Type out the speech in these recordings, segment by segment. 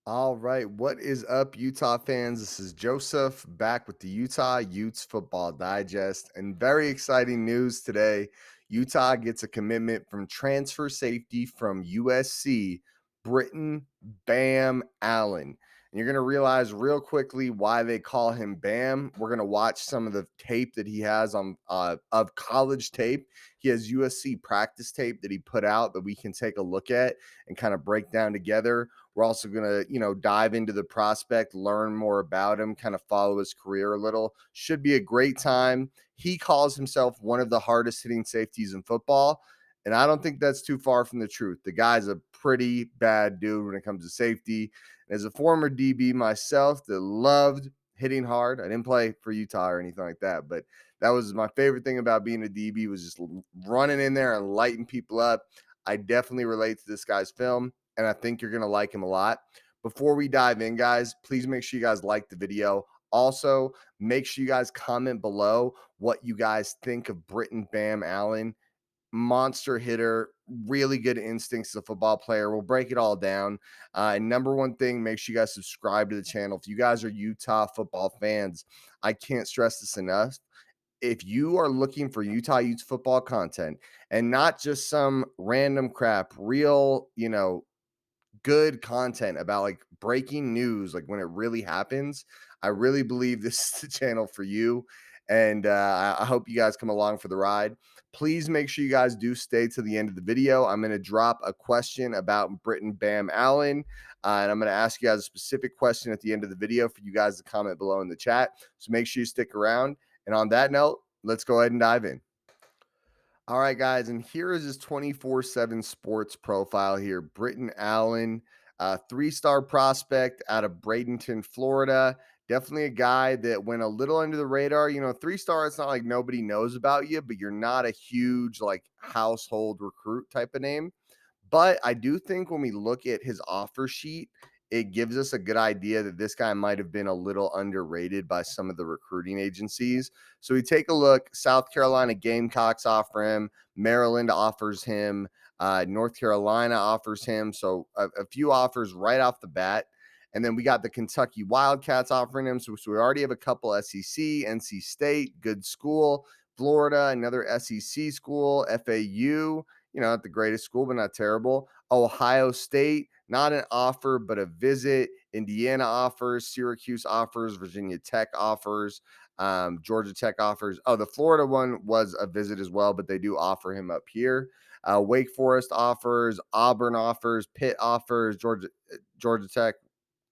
All right, what is up, Utah fans? This is Joseph back with the Utah Utes Football Digest, and very exciting news today. Utah gets a commitment from transfer safety from USC, Briton Bam Allen. And you're going to realize real quickly why they call him Bam. We're going to watch some of the tape that he has on of college tape. He has USC practice tape that he put out that we can take a look at and kind of break down together. We're also going to, dive into the prospect, learn more about him, kind of follow his career a little. Should be a great time. He calls himself one of the hardest hitting safeties in football. And I don't think that's too far from the truth. The guy's a pretty bad dude when it comes to safety. As a former DB myself that loved hitting hard, I didn't play for Utah or anything like that, but that was my favorite thing about being a DB was just running in there and lighting people up. I definitely relate to this guy's film, and I think you're going to like him a lot. Before we dive in, guys, please make sure you guys like the video. Also, make sure you guys comment below what you guys think of Briton Bam Allen. Monster hitter, really good instincts as a football player. We'll break it all down. And number one thing, make sure you guys subscribe to the channel. If you guys are Utah football fans, I can't stress this enough. If you are looking for Utah Utes football content and not just some random crap, real, good content about like breaking news, like when it really happens, I really believe this is the channel for you. And I hope you guys come along for the ride. Please make sure you guys do stay to the end of the video. I'm going to drop a question about Briton Bam Allen. And I'm going to ask you guys a specific question at the end of the video for you guys to comment below in the chat. So make sure you stick around. And on that note, let's go ahead and dive in. All right, guys, and here is his 24/7 sports profile here. Briton Allen, three-star prospect out of Bradenton, Florida. Definitely a guy that went a little under the radar. Three-star, it's not like nobody knows about you, but you're not a huge, like, household recruit type of name. But I do think when we look at his offer sheet, it gives us a good idea that this guy might have been a little underrated by some of the recruiting agencies. So we take a look. South Carolina Gamecocks offer him. Maryland offers him. North Carolina offers him. So a few offers right off the bat. And then we got the Kentucky Wildcats offering him. So we already have a couple SEC, NC State, good school. Florida, another SEC school. FAU, not the greatest school, but not terrible. Ohio State, not an offer, but a visit. Indiana offers, Syracuse offers, Virginia Tech offers, Georgia Tech offers. Oh, the Florida one was a visit as well, but they do offer him up here. Wake Forest offers, Auburn offers, Pitt offers, Georgia Tech.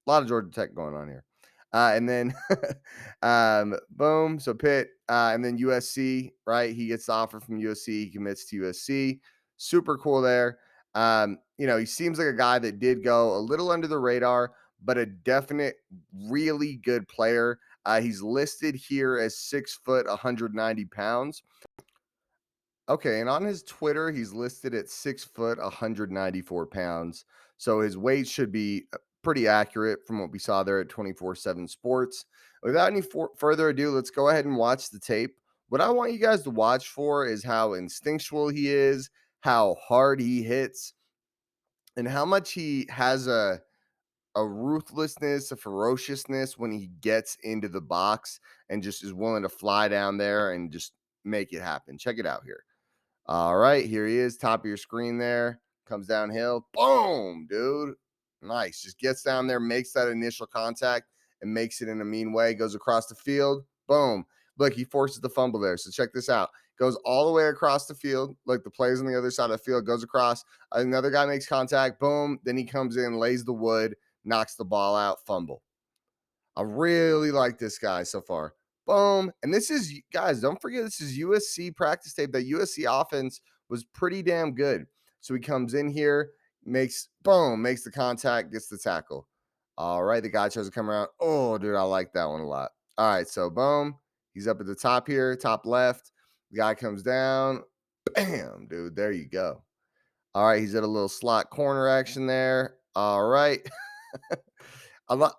A lot of Georgia Tech going on here. And then boom. So Pitt, and then USC, right? He gets the offer from USC. He commits to USC. Super cool there. He seems like a guy that did go a little under the radar, but a definite, really good player. He's listed here as 6 foot, 190 pounds. Okay, and on his Twitter, he's listed at 6 foot, 194 pounds. So his weight should be pretty accurate from what we saw there at 24/7 Sports. Without any further ado, let's go ahead and watch the tape. What I want you guys to watch for is how instinctual he is, how hard he hits, and how much he has a ruthlessness, a ferociousness when he gets into the box and just is willing to fly down there and just make it happen. Check it out here. All right, here he is, top of your screen there. Comes downhill. Boom, dude. Nice. Just gets down there, makes that initial contact, and makes it in a mean way. Goes across the field. Boom. Look, he forces the fumble there. So check this out. Goes all the way across the field. Like the players on the other side of the field, goes across. Another guy makes contact. Boom. Then he comes in, lays the wood, knocks the ball out, fumble. I really like this guy so far. Boom. And this is, guys, don't forget, this is USC practice tape. That USC offense was pretty damn good. So he comes in here, makes the contact, gets the tackle. All right. The guy tries to come around. Oh, dude, I like that one a lot. All right. So boom. He's up at the top here, top left. The guy comes down. Bam, dude. There you go. All right. He's at a little slot corner action there. All right.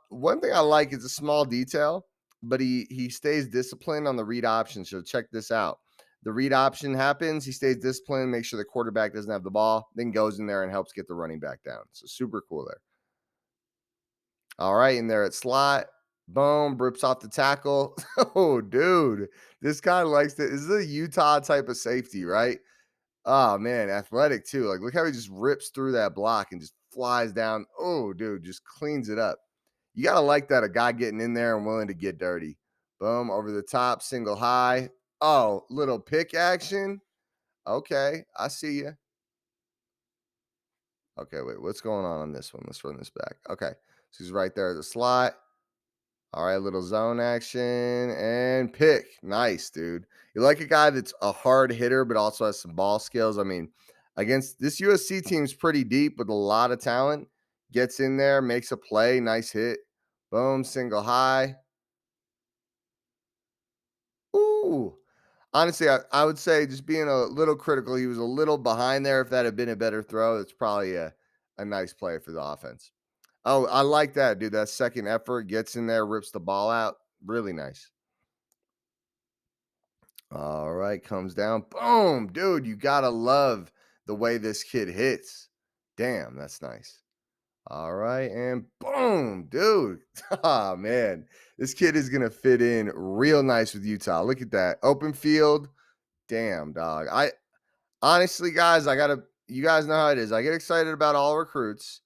One thing I like is a small detail, but he stays disciplined on the read option. So check this out. The read option happens. He stays disciplined, makes sure the quarterback doesn't have the ball, then goes in there and helps get the running back down. So super cool there. All right, in there at slot. Boom, rips off the tackle. Oh, dude. This guy likes to this is a Utah type of safety, right? Oh man, athletic too. Like, look how he just rips through that block and just flies down. Oh, dude, just cleans it up. You gotta like that, a guy getting in there and willing to get dirty. Boom, over the top, single high. Oh, little pick action. Okay, I see you. Okay, wait, what's going on this one? Let's run this back. Okay, so he's right there at the slot. All right, little zone action and pick. Nice, dude. You like a guy that's a hard hitter, but also has some ball skills. I mean, against this USC team's pretty deep with a lot of talent. Gets in there, makes a play, nice hit. Boom, single high. Ooh. Honestly, I would say just being a little critical, he was a little behind there. If that had been a better throw, that's probably a nice play for the offense. Oh, I like that, dude. That second effort gets in there, rips the ball out. Really nice. All right, comes down. Boom, dude. You gotta love the way this kid hits. Damn, that's nice. All right, and boom, dude. Ah, man. This kid is gonna fit in real nice with Utah. Look at that. Open field. Damn, dog. Honestly, guys, I gotta. You guys know how it is. I get excited about all recruits,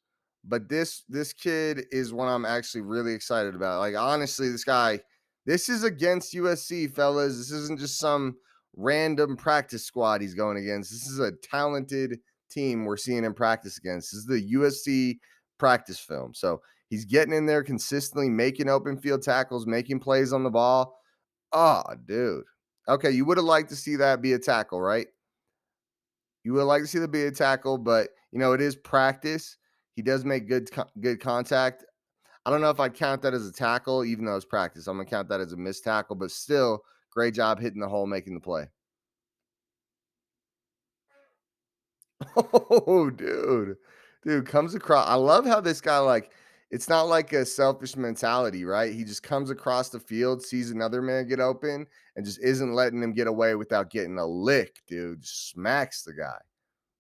but this kid is one I'm actually really excited about. Like honestly, this guy, this is against USC, fellas. This isn't just some random practice squad he's going against. This is a talented team we're seeing him practice against. This is the USC practice film. So he's getting in there consistently, making open field tackles, making plays on the ball. Oh, dude. Okay, you would have liked to see that be a tackle, right? You would like to see the be a tackle, but it is practice. He does make good contact. I don't know if I'd count that as a tackle, even though it's practice. I'm gonna count that as a missed tackle, but still, great job hitting the hole, making the play. Oh, dude, comes across. I love how this guy like. It's not like a selfish mentality, right? He just comes across the field, sees another man get open, and just isn't letting him get away without getting a lick, dude. Just smacks the guy.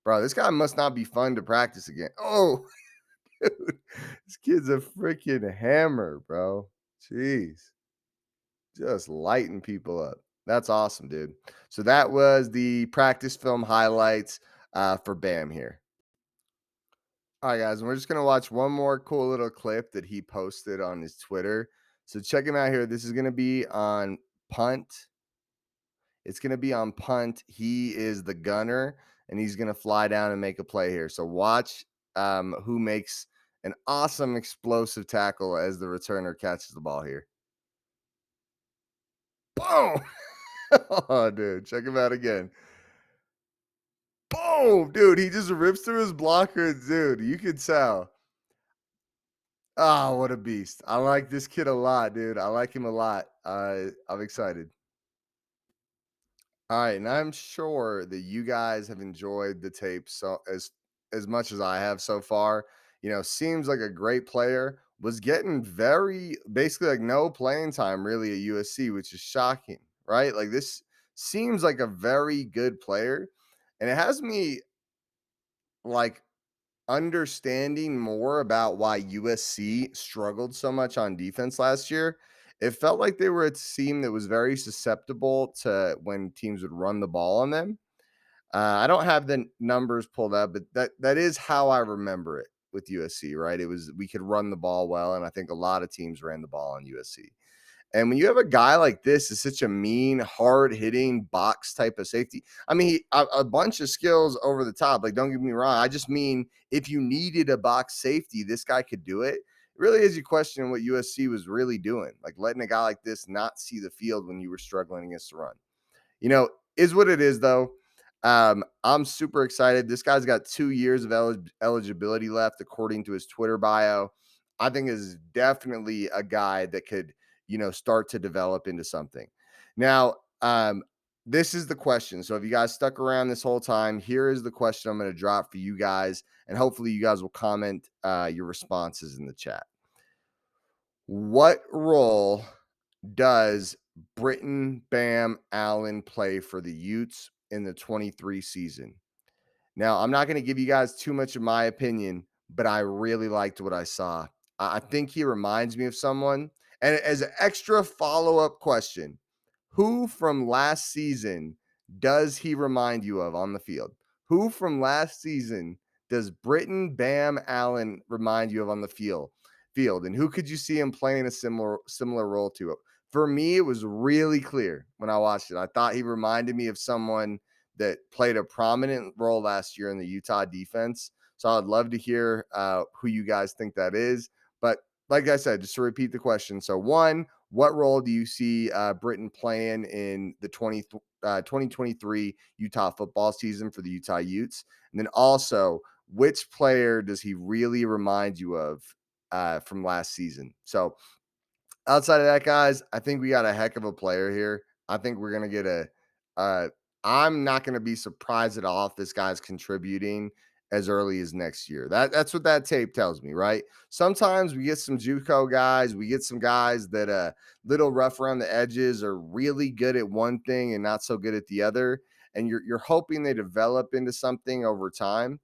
Bro, this guy must not be fun to practice again. Oh, dude, this kid's a freaking hammer, bro. Jeez, just lighting people up. That's awesome, dude. So that was the practice film highlights for Bam here. All right, guys, and we're just gonna watch one more cool little clip that he posted on his Twitter. So check him out here. This is gonna be on punt. It's going to be on punt. He is the gunner, and he's going to fly down and make a play here. So watch who makes an awesome explosive tackle as the returner catches the ball here. Boom! Oh, dude, check him out again. Boom, dude. He just rips through his blocker, dude. You can tell. Oh, what a beast! I like this kid a lot, dude. I like him a lot. I'm excited. All right, and I'm sure that you guys have enjoyed the tape as much as I have so far. Seems like a great player. Was getting very basically like no playing time really at USC, which is shocking, right? Like this seems like a very good player, and it has me like understanding more about why USC struggled so much on defense last year. It felt like they were a team that was very susceptible to when teams would run the ball on them. I don't have the numbers pulled up, but that is how I remember it with USC, right? It was we could run the ball well, and I think a lot of teams ran the ball on USC. And when you have a guy like this, is such a mean, hard hitting box type of safety. I mean, a bunch of skills over the top. Like, don't get me wrong. I just mean if you needed a box safety, this guy could do it. It really is you question what USC was really doing, like letting a guy like this not see the field when you were struggling against the run. Is what it is though. I'm super excited. This guy's got 2 years of eligibility left, according to his Twitter bio. I think is definitely a guy that could, start to develop into something. Now, this is the question. So if you guys stuck around this whole time, here is the question I'm going to drop for you guys, and hopefully you guys will comment your responses in the chat. What role does Briton Bam Allen play for the Utes in the 23 season? Now, I'm not going to give you guys too much of my opinion, but I really liked what I saw. I think he reminds me of someone. And as an extra follow-up question, who from last season does he remind you of on the field? Who from last season does Briton Bam Allen remind you of on the field? And who could you see him playing a similar role to? For me, it was really clear when I watched it. I thought he reminded me of someone that played a prominent role last year in the Utah defense. So I'd love to hear who you guys think that is. But like I said, just to repeat the question. So, one, what role do you see Britain playing in the 2023 Utah football season for the Utah Utes? And then also, which player does he really remind you of from last season? So, outside of that, guys, I think we got a heck of a player here. I think we're gonna get uh I'm not gonna be surprised at all if this guy's contributing as early as next year. That's what that tape tells me, right? Sometimes we get some JUCO guys, we get some guys that little rough around the edges are really good at one thing and not so good at the other. And you're hoping they develop into something over time.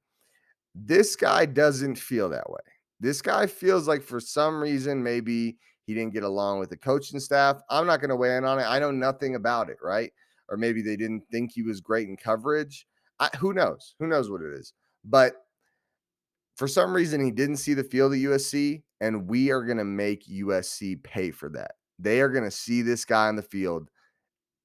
This guy doesn't feel that way. This guy feels like for some reason, maybe he didn't get along with the coaching staff. I'm not going to weigh in on it. I know nothing about it, right? Or maybe they didn't think he was great in coverage. Who knows? Who knows what it is? But for some reason, he didn't see the field at USC, and we are going to make USC pay for that. They are going to see this guy on the field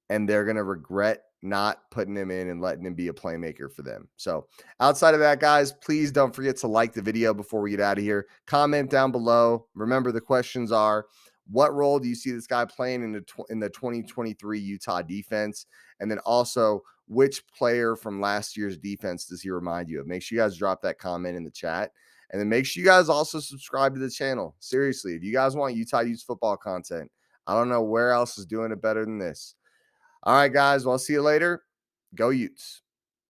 and they're going to regret not putting him in and letting him be a playmaker for them. So, outside of that, guys, please don't forget to like the video before we get out of here. Comment down below. Remember, the questions are what role do you see this guy playing in the 2023 Utah defense? And then also, which player from last year's defense does he remind you of? Make sure you guys drop that comment in the chat. And then make sure you guys also subscribe to the channel. Seriously, if you guys want Utah Utes football content, I don't know where else is doing it better than this. All right, guys. Well, I'll see you later. Go Utes.